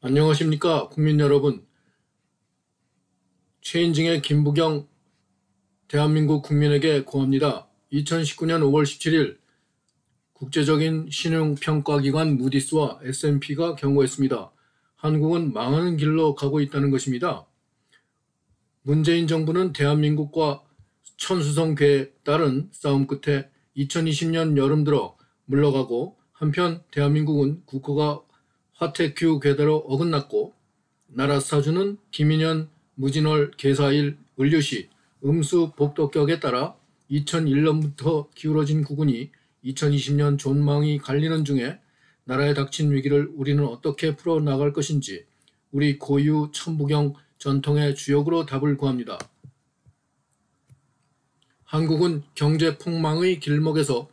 안녕하십니까 국민 여러분. 최인징의 김부경 대한민국 국민에게 고합니다. 2019년 5월 17일 국제적인 신용평가기관 무디스와 S&P가 경고했습니다. 한국은 망하는 길로 가고 있다는 것입니다. 문재인 정부는 대한민국과 천수성궤에 따른 싸움 끝에 2020년 여름 들어 물러가고, 한편 대한민국은 국호가 화태규 궤대로 어긋났고, 나라 사주는 김인현, 무진월, 계사일, 을류시, 음수 복덕격에 따라 2001년부터 기울어진 국운이 2020년 존망이 갈리는 중에 나라에 닥친 위기를 우리는 어떻게 풀어나갈 것인지 우리 고유 천부경 전통의 주역으로 답을 구합니다. 한국은 경제 폭망의 길목에서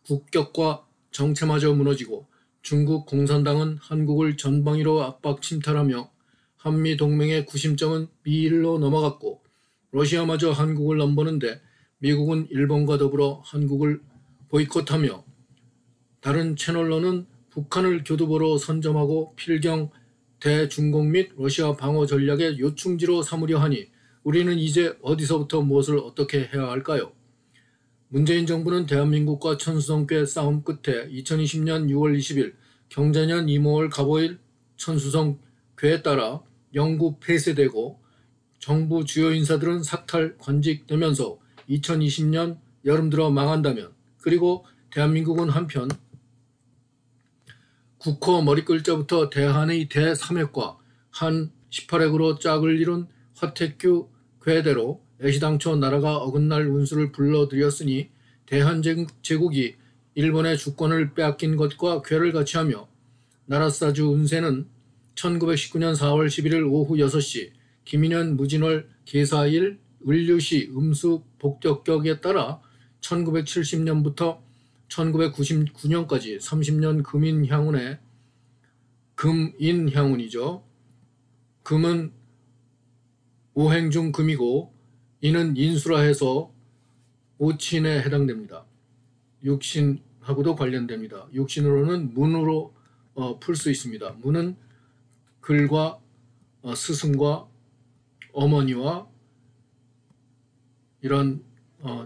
국격과 정체마저 무너지고, 중국 공산당은 한국을 전방위로 압박 침탈하며 한미동맹의 구심점은 미일로 넘어갔고, 러시아마저 한국을 넘보는데 미국은 일본과 더불어 한국을 보이콧하며, 다른 채널로는 북한을 교두보로 선점하고 필경 대중국 및 러시아 방어 전략의 요충지로 삼으려 하니 우리는 이제 어디서부터 무엇을 어떻게 해야 할까요? 문재인 정부는 대한민국과 천수성궤 싸움 끝에 2020년 6월 20일 경자년 이모월 갑오일 천수성궤에 따라 영구 폐쇄되고 정부 주요 인사들은 삭탈 관직되면서 2020년 여름 들어 망한다면, 그리고 대한민국은 한편 국호 머리글자부터 대한의 대삼획과 한 18핵으로 짝을 이룬 화태규 궤대로 애시당초 나라가 어긋날 운수를 불러들였으니 대한제국이 일본의 주권을 빼앗긴 것과 궤를 같이하며, 나라사주 운세는 1919년 4월 11일 오후 6시 김인현, 무진월, 계사일, 을류시, 음수 복덕격에 따라 1970년부터 1999년까지 30년 금인향운에, 금인향운이죠. 금은 오행 중 금이고 이는 인수라 해서 오친에 해당됩니다. 육신하고도 관련됩니다. 육신으로는 문으로 풀 수 있습니다. 문은 글과 스승과 어머니와 이런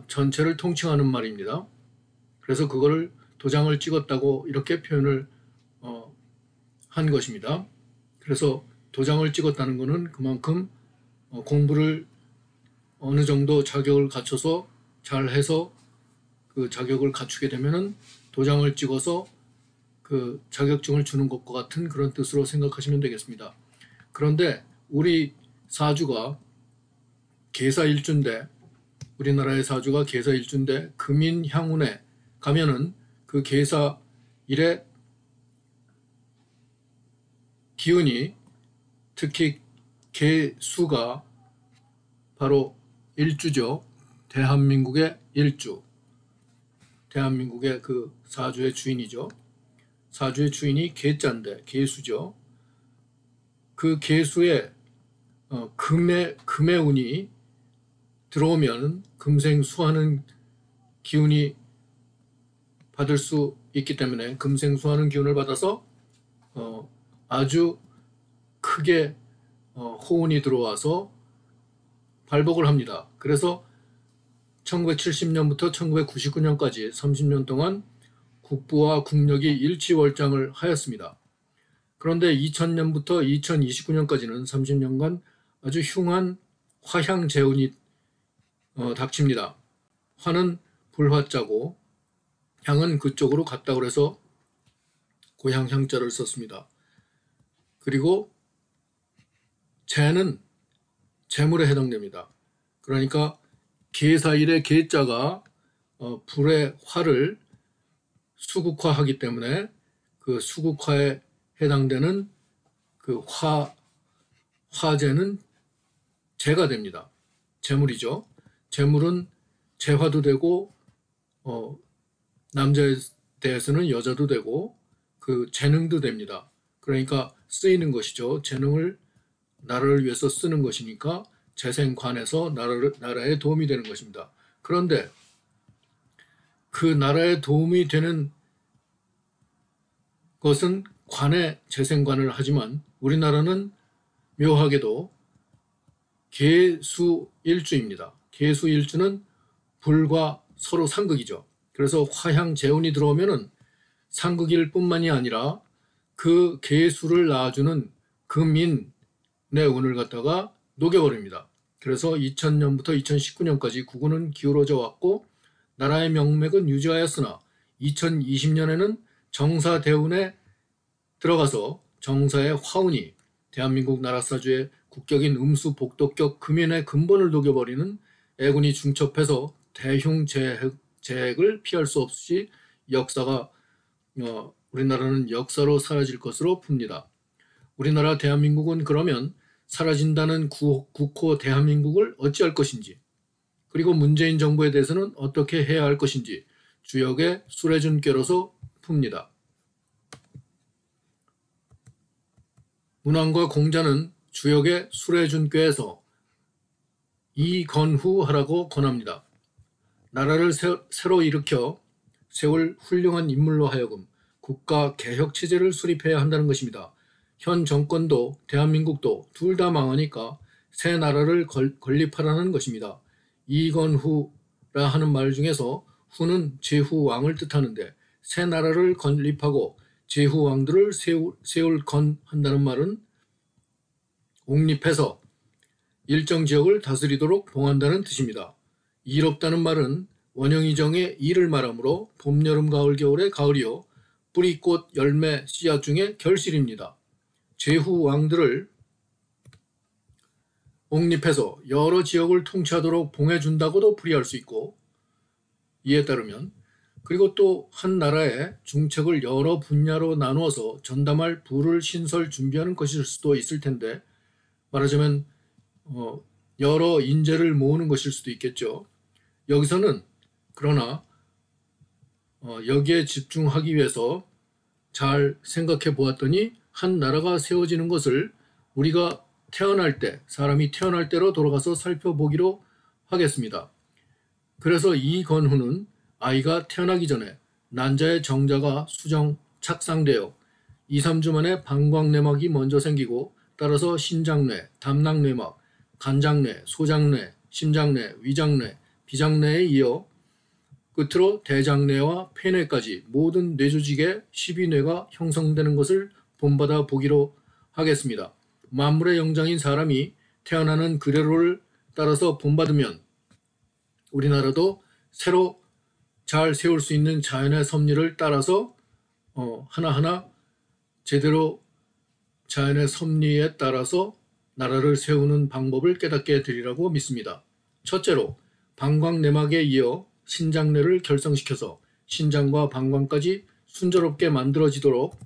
전체를 통칭하는 말입니다. 그래서 그거를 도장을 찍었다고 이렇게 표현을 한 것입니다. 그래서 도장을 찍었다는 것은 그만큼 공부를 어느 정도 자격을 갖춰서 잘해서 그 자격을 갖추게 되면은 도장을 찍어서 그 자격증을 주는 것과 같은 그런 뜻으로 생각하시면 되겠습니다. 그런데 우리 사주가 계사일주인데, 우리나라의 사주가 계사일주인데 금인향운에 가면은 그 계사일의 기운이, 특히 계수가 바로 일주죠. 대한민국의 일주, 대한민국의 그 사주의 주인이죠. 사주의 주인이 계자인데 계수죠. 그 계수에 금의 운이 들어오면 금생수하는 기운이 받을 수 있기 때문에, 금생수하는 기운을 받아서 아주 크게 호운이 들어와서 발복을 합니다. 그래서 1970년부터 1999년까지 30년 동안 국부와 국력이 일치월장을 하였습니다. 그런데 2000년부터 2029년까지는 30년간 아주 흉한 화향재운이 닥칩니다. 화는 불화자고 향은 그쪽으로 갔다고 해서 고향 향자를 썼습니다. 그리고 재는 재물에 해당됩니다. 그러니까 계사일의 계자가 불의 화를 수국화하기 때문에 그 수국화에 해당되는 그 화재는 재가 됩니다. 재물이죠. 재물은 재화도 되고 남자에 대해서는 여자도 되고 그 재능도 됩니다. 그러니까 쓰이는 것이죠. 재능을 나라를 위해서 쓰는 것이니까 재생관에서 나라에 도움이 되는 것입니다. 그런데 그 나라에 도움이 되는 것은 관에 재생관을 하지만 우리나라는 묘하게도 계수일주입니다. 계수일주는 불과 서로 상극이죠. 그래서 화향 재운이 들어오면은 상극일 뿐만이 아니라 그 계수를 낳아주는 금인의 운을 갖다가 녹여버립니다. 그래서 2000년부터 2019년까지 국운은 기울어져 왔고 나라의 명맥은 유지하였으나 2020년에는 정사대운에 들어가서 정사의 화운이 대한민국 나라사주의 국격인 음수 복덕격 금인의 근본을 녹여버리는 애군이 중첩해서 대흉재핵을 피할 수 없이 역사가 우리나라는 역사로 사라질 것으로 봅니다. 우리나라 대한민국은 그러면 사라진다는 국호 대한민국을 어찌할 것인지, 그리고 문재인 정부에 대해서는 어떻게 해야 할 것인지 주역의 수레준께로서 풉니다. 문왕과 공자는 주역의 수레준께에서 이건후하라고 권합니다. 나라를 새로 일으켜 세울 훌륭한 인물로 하여금 국가 개혁 체제를 수립해야 한다는 것입니다. 현 정권도 대한민국도 둘 다 망하니까 새 나라를 건립하라는 것입니다. 이건후라 하는 말 중에서 후는 제후왕을 뜻하는데 새 나라를 건립하고 제후왕들을 세울 건한다는 말은 옹립해서 일정 지역을 다스리도록 봉한다는 뜻입니다. 이롭다는 말은 원형이정의 이를 말하므로 봄, 여름, 가을, 겨울의 가을이요 뿌리, 꽃, 열매, 씨앗 중에 결실입니다. 제후왕들을 옹립해서 여러 지역을 통치하도록 봉해준다고도 풀이할 수 있고, 이에 따르면 그리고 또 한 나라의 중책을 여러 분야로 나누어서 전담할 부를 신설 준비하는 것일 수도 있을 텐데, 말하자면 여러 인재를 모으는 것일 수도 있겠죠. 여기서는 그러나 여기에 집중하기 위해서 잘 생각해 보았더니 한 나라가 세워지는 것을 우리가 태어날 때, 사람이 태어날 때로 돌아가서 살펴보기로 하겠습니다. 그래서 이건후는 아이가 태어나기 전에 난자의 정자가 수정 착상되어 2, 3주 만에 방광내막이 먼저 생기고 따라서 신장뇌, 담낭뇌막, 간장뇌, 소장뇌, 심장뇌, 위장뇌, 비장뇌에 이어 끝으로 대장뇌와 폐뇌까지 모든 뇌조직의 12뇌가 형성되는 것을 본받아 보기로 하겠습니다. 만물의 영장인 사람이 태어나는 그대로를 따라서 본받으면 우리나라도 새로 잘 세울 수 있는 자연의 섭리를 따라서 하나하나 제대로 자연의 섭리에 따라서 나라를 세우는 방법을 깨닫게 되리라고 믿습니다. 첫째로 방광내막에 이어 신장뇌를 결성시켜서 신장과 방광까지 순조롭게 만들어지도록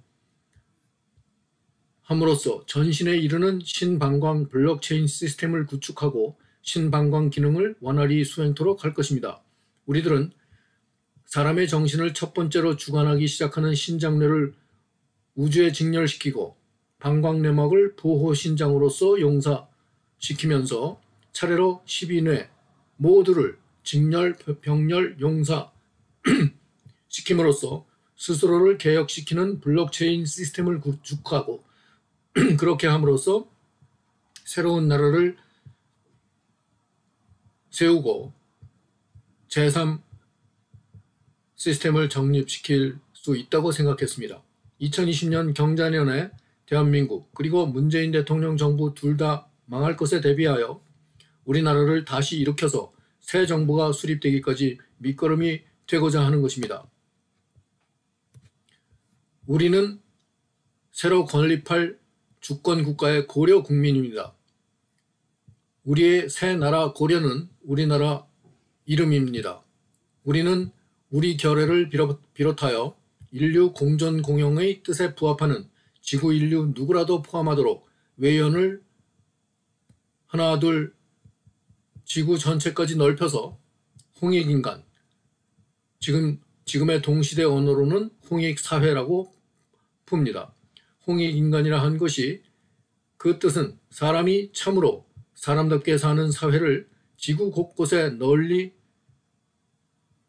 함으로써 전신에 이르는 신방광 블록체인 시스템을 구축하고 신방광 기능을 원활히 수행토록 할 것입니다. 우리들은 사람의 정신을 첫 번째로 주관하기 시작하는 신장뇌를 우주에 직렬시키고 방광내막을 보호신장으로서 용사시키면서 차례로 12뇌 모두를 직렬, 병렬, 용사 시킴으로써 스스로를 개혁시키는 블록체인 시스템을 구축하고 그렇게 함으로써 새로운 나라를 세우고 제3 시스템을 정립시킬 수 있다고 생각했습니다. 2020년 경자년에 대한민국 그리고 문재인 대통령 정부 둘 다 망할 것에 대비하여 우리나라를 다시 일으켜서 새 정부가 수립되기까지 밑거름이 되고자 하는 것입니다. 우리는 새로 건립할 주권국가의 고려 국민입니다. 우리의 새 나라 고려는 우리나라 이름입니다. 우리는 우리 결의를 비롯하여 인류 공존 공영의 뜻에 부합하는 지구 인류 누구라도 포함하도록 외연을 하나 둘 지구 전체까지 넓혀서 홍익인간, 지금의 동시대 언어로는 홍익사회라고 풉니다. 홍익인간이라 한 것이 그 뜻은 사람이 참으로 사람답게 사는 사회를 지구 곳곳에 널리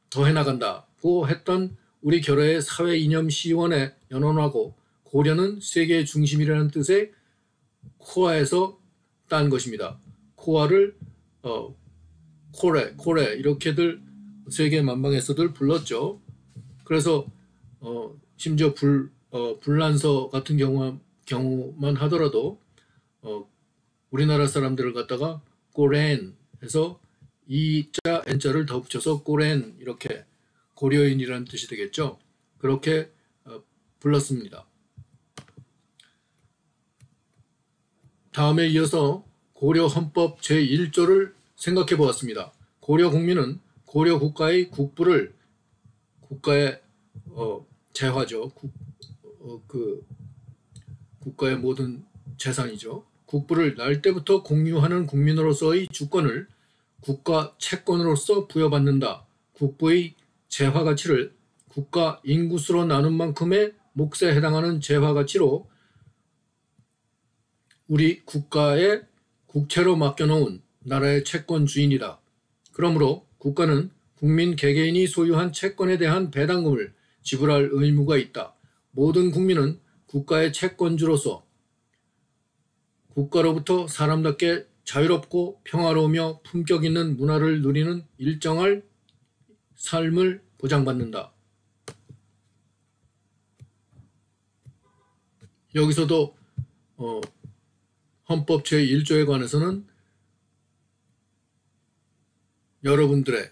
더해나간다고 했던 우리 결의의 사회 이념 시원에 연원하고 고려는 세계의 중심이라는 뜻의 코아에서 딴 것입니다. 코아를 코레 이렇게들 세계 만방에서들 불렀죠. 그래서 심지어 불란서 같은 경우만 하더라도 우리나라 사람들을 갖다가 꼬렌 해서 이자 n자를 더 붙여서 꼬렌 이렇게 고려인이라는 뜻이 되겠죠. 그렇게 불렀습니다. 다음에 이어서 고려 헌법 제1조를 생각해 보았습니다. 고려 국민은 고려 국가의 국부를 국가의 재화죠. 국가의 모든 재산이죠. 국부를 날 때부터 공유하는 국민으로서의 주권을 국가 채권으로서 부여받는다. 국부의 재화 가치를 국가 인구수로 나눈 만큼의 몫에 해당하는 재화 가치로 우리 국가의 국채로 맡겨놓은 나라의 채권 주인이다. 그러므로 국가는 국민 개개인이 소유한 채권에 대한 배당금을 지불할 의무가 있다. 모든 국민은 국가의 채권주로서 국가로부터 사람답게 자유롭고 평화로우며 품격 있는 문화를 누리는 일정할 삶을 보장받는다. 여기서도 헌법 제1조에 관해서는 여러분들의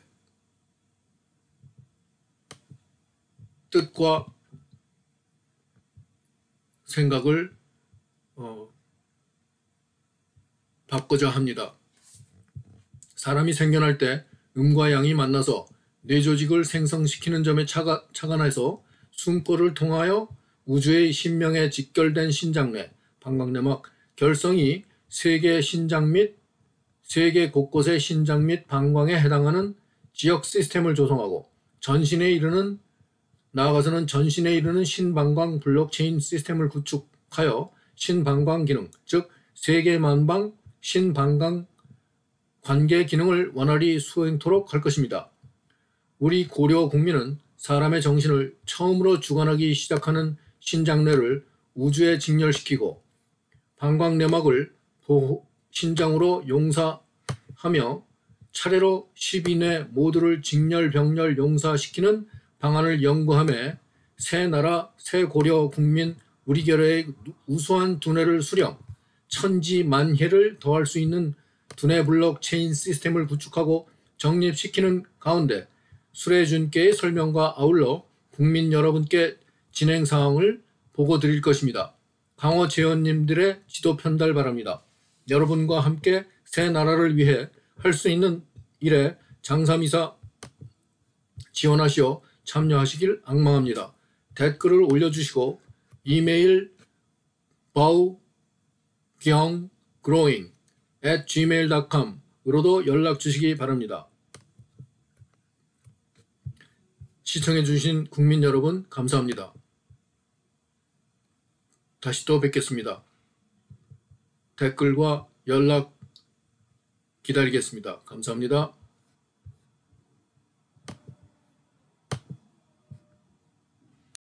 뜻과 생각을 바꾸자 합니다. 사람이 생겨날 때 음과 양이 만나서 뇌조직을 생성시키는 점에 착안해서 숨골을 통하여 우주의 신명에 직결된 신장내, 방광내막, 결성이 세계 신장 및 세계 곳곳의 신장 및 방광에 해당하는 지역 시스템을 조성하고 나아가서는 전신에 이르는 신방광 블록체인 시스템을 구축하여 신방광 기능, 즉 세계만방 신방광 관계 기능을 원활히 수행토록 할 것입니다. 우리 고려 국민은 사람의 정신을 처음으로 주관하기 시작하는 신장뇌를 우주에 직렬시키고 방광내막을 신장으로 용사하며 차례로 12뇌 모두를 직렬, 병렬, 용사시키는 방안을 연구하며 새 나라, 새 고려 국민 우리 결의 우수한 두뇌를 수령, 천지만혜를 더할 수 있는 두뇌 블록체인 시스템을 구축하고 정립시키는 가운데 수레준께의 설명과 아울러 국민 여러분께 진행 사항을 보고 드릴 것입니다. 강호 재원님들의 지도 편달 바랍니다. 여러분과 함께 새 나라를 위해 할 수 있는 일에 장사미사 지원하시어 참여하시길 앙망합니다. 댓글을 올려주시고 이메일 baogyonggrowing@gmail.com 으로도 연락 주시기 바랍니다. 시청해주신 국민 여러분 감사합니다. 다시 또 뵙겠습니다. 댓글과 연락 기다리겠습니다. 감사합니다.